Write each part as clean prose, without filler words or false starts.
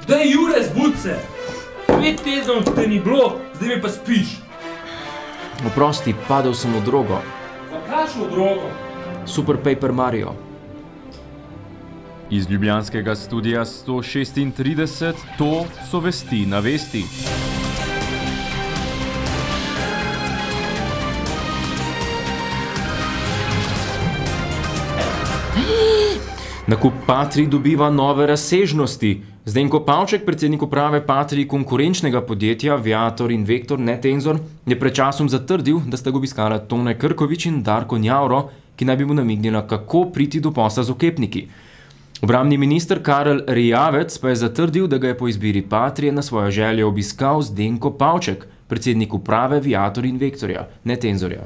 Daj, Jure, zbud se! 5 tednov te ni bilo, zdaj mi pa spiš. Oprosti, padel sem v drogo. Pa kakšno drogo? Super Paper Mario. Iz ljubljanskega studia 136, to so vesti na vesti. Nakup Patrii dobiva nove razsežnosti. Zdenko Pavček, predsednik uprave Patrii konkurenčnega podjetja Viator in Vektor Netenzor, je pred časom zatrdil, da sta ga obiskala Tone Krkovič in Darko Njavro, ki naj bi mu namignila, kako priti do posla z oklepniki. Obrambni minister Karel Rijavec pa je zatrdil, da ga je po izbiri Patrije na svojo željo obiskal Zdenko Pavček, predsednik uprave Viator in Vektorja Netenzorja.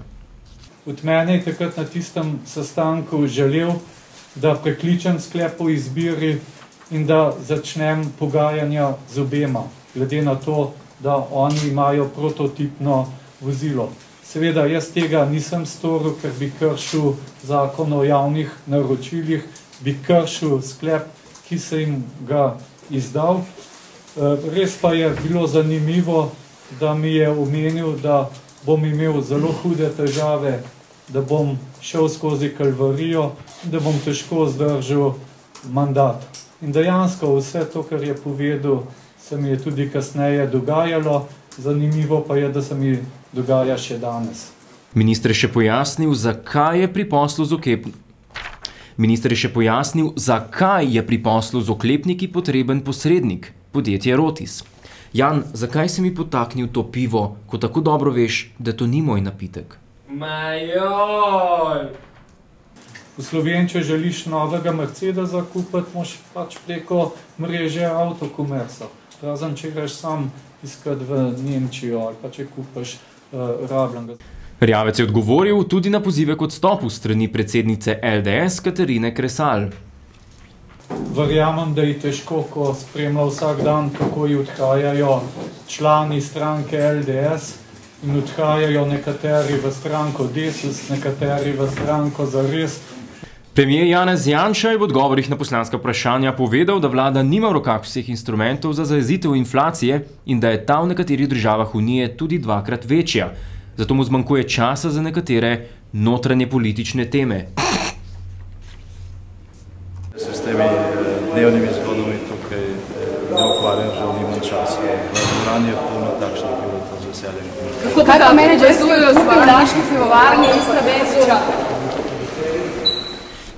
Od mene je takrat na tistem sestanku želel, da prekličem sklep o izbiri in da začnem pogajanja z obema, glede na to, da oni imajo prototipno vozilo. Seveda, jaz tega nisem storil, ker bi kršil zakon o javnih naročilih, bi kršil sklep, ki se jim ga izdal. Res pa je bilo zanimivo, da mi je omenil, da bom imel zelo hude težave, da bom šel skozi kalvarijo in da bom težko zdržal mandat. In dejansko vse to, kar je povedal, se mi je tudi kasneje dogajalo. Zanimivo pa je, da se mi dogaja še danes. Minister je še pojasnil, zakaj je pri poslu z oklepniki potreben posrednik, podjetje Rotis. Jan, zakaj si mi potaknil to pivo, ko tako dobro veš, da to ni moj napitek? Majoj! V Sloveniji, če želiš novega Mercedesa kupiti, moš pač preko mreže Autokomerca. Razen, če greš sam iskat v Nemčijo ali pa če kupiš rabljenega. Rijavec je odgovoril tudi na pozive k odstopu strani predsednice LDS Katarine Kresal. Verjamem, da je težko, ko spremlja vsak dan, kako ji odhajajo člani stranke LDS in odhajajo nekateri v stranko Desus, nekateri v stranko Zares. Premier Janez Janša je v odgovorih na poslanska vprašanja povedal, da vlada nima v rokah vseh instrumentov za zajezitev inflacije in da je ta v nekaterih državah Unije tudi 2-krat večja. Zato mu zmanjkuje časa za nekatere notranje politične teme. Se s temi dnevnimi zgodami tukaj ne ukvarjam, že nimam časa. Dvorani je polno takšnih pilotov z veseljem. Kaj pa menedžer slujejo v današnji pivovarni Istra Beziča?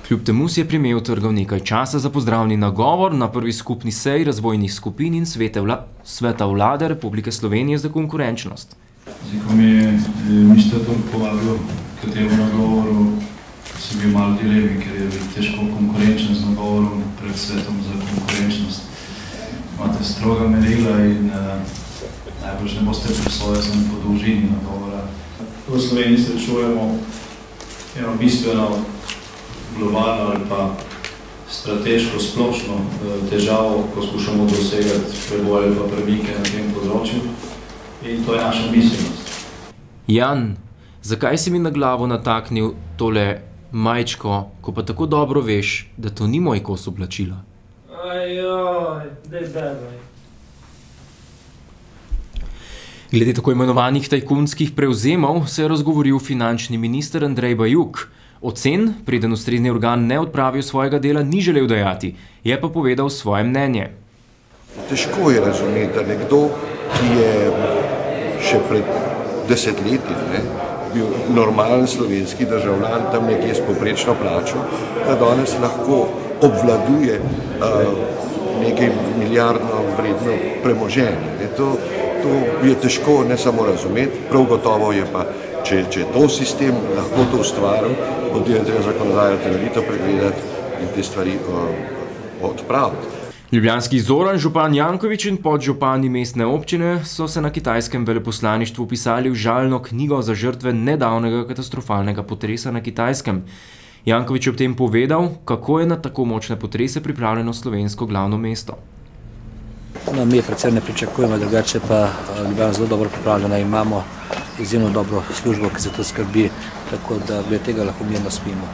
Kljub temu si je premier utrgal nekaj časa za pozdravni nagovor na prvi skupni seji razvojnih skupin in sveta vlade Republike Slovenije za konkurenčnost. Zdaj, ko mi je minister povabil k temu nagovoru, sem bil malo dilemi, ker je težko konkurenčen z nagovorom pred svetom za konkurenčnost. Imate stroga merila in najbolj ne boste presojali po dolžini nagovora. V Sloveniji srečujemo eno bistveno globalno ali pa strateško splošno težavo, ko skušamo dosegati preboj ali pa premike na tem področju. In to je naša miselnost. Jan, zakaj si mi na glavo nataknil tole majčko, ko pa tako dobro veš, da to ni moj kos oblačila? Ajoj, daj bebaj. Glede tako imenovanih tajkunskih prevzemov se je razgovoril finančni minister Andrej Bajuk. Ocen, preden ustrezni organ ne odpravijo svojega dela, ni želel dajati, je pa povedal svoje mnenje. Težko je razumeti, da nekdo, ki je še pred desetletji bil normalen slovenski državljan, tam nekje s povprečno plačo, da danes lahko obvladuje nekaj milijardno vredno premoženje. To je težko ne samo razumeti, prav gotovo je pa, če je to sistem lahko to ustvaril, potem treba zakonodajo temeljito pregledati in te stvari odpraviti. Ljubljanski Zoran, župan Jankovič in podžupani mestne občine so se na kitajskem veleposlaništvu vpisali v žalno knjigo za žrtve nedavnega katastrofalnega potresa na Kitajskem. Jankovič je ob tem povedal, kako je na tako močne potrese pripravljeno slovensko glavno mesto. No, mi predvsem ne pričakujemo, drugače pa Ljubljana zelo dobro pripravljena, imamo izjemno dobro službo, ki za to skrbi, tako da glede tega lahko mirno spimo.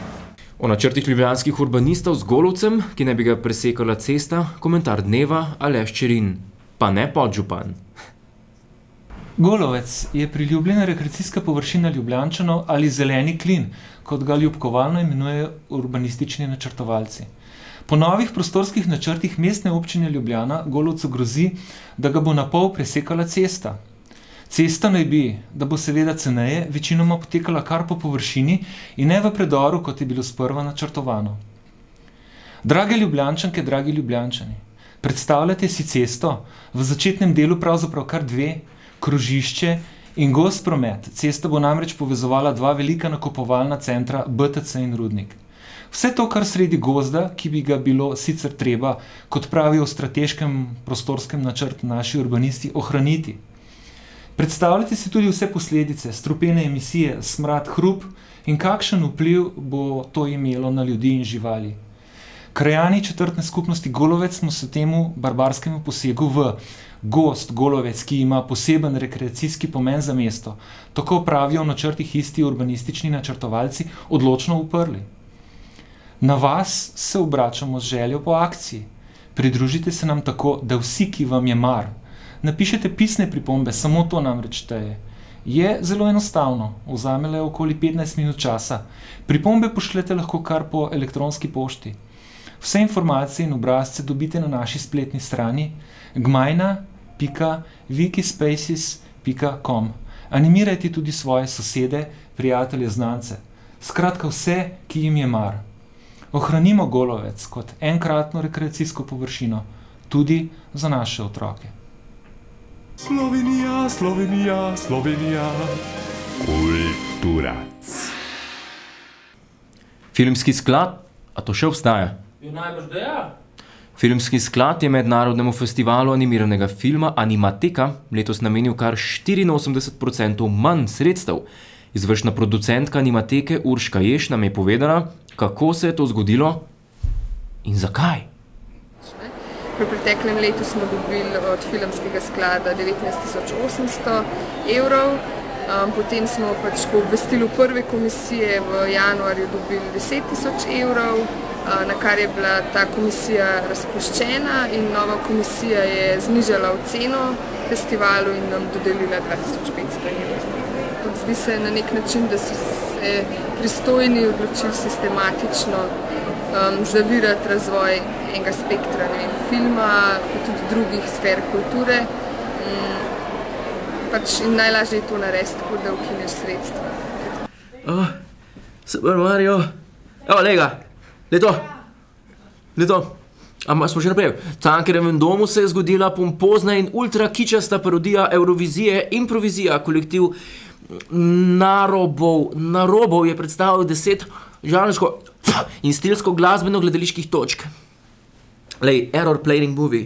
O načrtih ljubljanskih urbanistov z Golovcem, ki ne bi ga presekala cesta, komentar dneva Aleš Čerin, pa ne podžupan. Golovec je priljubljena rekreacijska površina Ljubljančanov ali zeleni klin, kot ga ljubkovalno imenujejo urbanistični načrtovalci. Po novih prostorskih načrtih mestne občine Ljubljana Golovcu grozi, da ga bo na pol presekala cesta. Cesta naj bi, da bo seveda ceneje, večinoma potekala kar po površini in ne v predoru, kot je bilo sprva načrtovano. Drage Ljubljančanke, dragi Ljubljančani, predstavljate si cesto, v začetnem delu pravzaprav kar dve, krožišče in gost promet. Cesta bo namreč povezovala dva velika nakupovalna centra BTC in Rudnik. Vse to, kar sredi gozda, ki bi ga bilo sicer treba, kot pravijo v strateškem prostorskem načrtu naši urbanisti, ohraniti. Predstavljate si tudi vse posledice, strupene emisije, smrad, hrup in kakšen vpliv bo to imelo na ljudi in živali. Krajani četrtne skupnosti Golovec smo se temu barbarskemu posegu v gozd Golovec, ki ima poseben rekreacijski pomen za mesto, tako pravijo v načrtih isti urbanistični načrtovalci, odločno uprli. Na vas se obračamo z željo po akciji. Pridružite se nam tako, da vsi, ki vam je mar, napišete pisne pripombe, samo to namreč šteje. Je zelo enostavno, vzame le okoli 15 minut časa. Pripombe pošljete lahko kar po elektronski pošti. Vse informacije in obrazce dobite na naši spletni strani gmajna.wikispaces.com. Animirajte tudi svoje sosede, prijatelje, znance. Skratka vse, ki jim je mar. Ohranimo Golovec kot enkratno rekreacijsko površino, tudi za naše otroke. Slovenija, Slovenija, Slovenija. Kulturac. Filmski sklad, a to še obstaja? Najbrž da ja. Filmski sklad je mednarodnemu festivalu animiranega filma Animateka letos namenil kar 84% manj sredstev. Izvršna producentka Animateke Urška Ješ nam je povedala, kako se je to zgodilo in zakaj. V preteklem letu smo dobili od filmskega sklada 19.800 evrov, potem smo pač po obvestilu prve komisije v januarju dobili 10.000 evrov, na kar je bila ta komisija razpuščena in nova komisija je znižala oceno festivalu in nam dodelila 2500 evrov. Zdi se na nek način, da so se pristojni odločili sistematično zavirati razvoj enega spektra filma, pa tudi drugih sfer kulture. In najlažje je to narediti, tako da ukineš sredstva. Super Mario. Evo, lega, leto. Ampak smo še naprej. V Cankarjevem domu se je zgodila pompozna in ultra kičasta parodija Eurovizije Improvizija. Kolektiv Narobov je predstavil 10 žanrsko in stilsko glasbeno gledaliških točk. Lej, Error Playing Movie.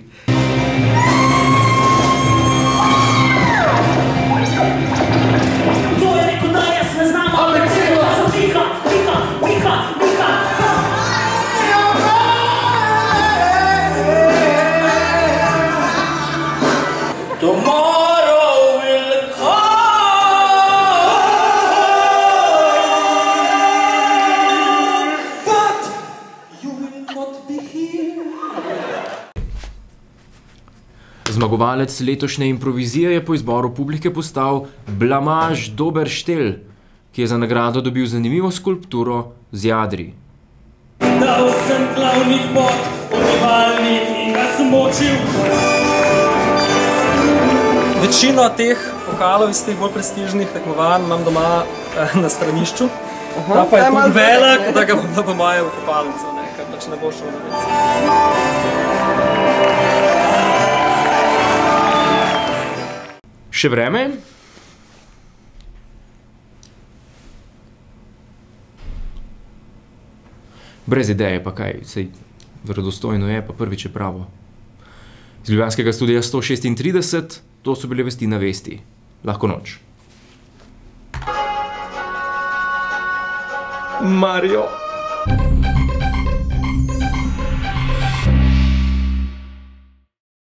Zmagovalec letošnje improvizije je po izboru publike postal Blamaž Doberštel, ki je za nagrado dobil zanimivo skulpturo z jadri. Dal sem glavnik pod pomivalnik in ga sem močil. Večino teh pokalov iz teh bolj prestižnih tekmovanj imam doma na stranišču. Ta pa je tako velik, da ga bom po mojem v kopalnico, ker pač ne bo šel na vec. Še vreme? Brez ideje pa kaj, sej verodostojno je, pa prvič je pravo. Iz ljubljanskega studija 136, to so bile vesti na vesti. Lahko noč. Mario.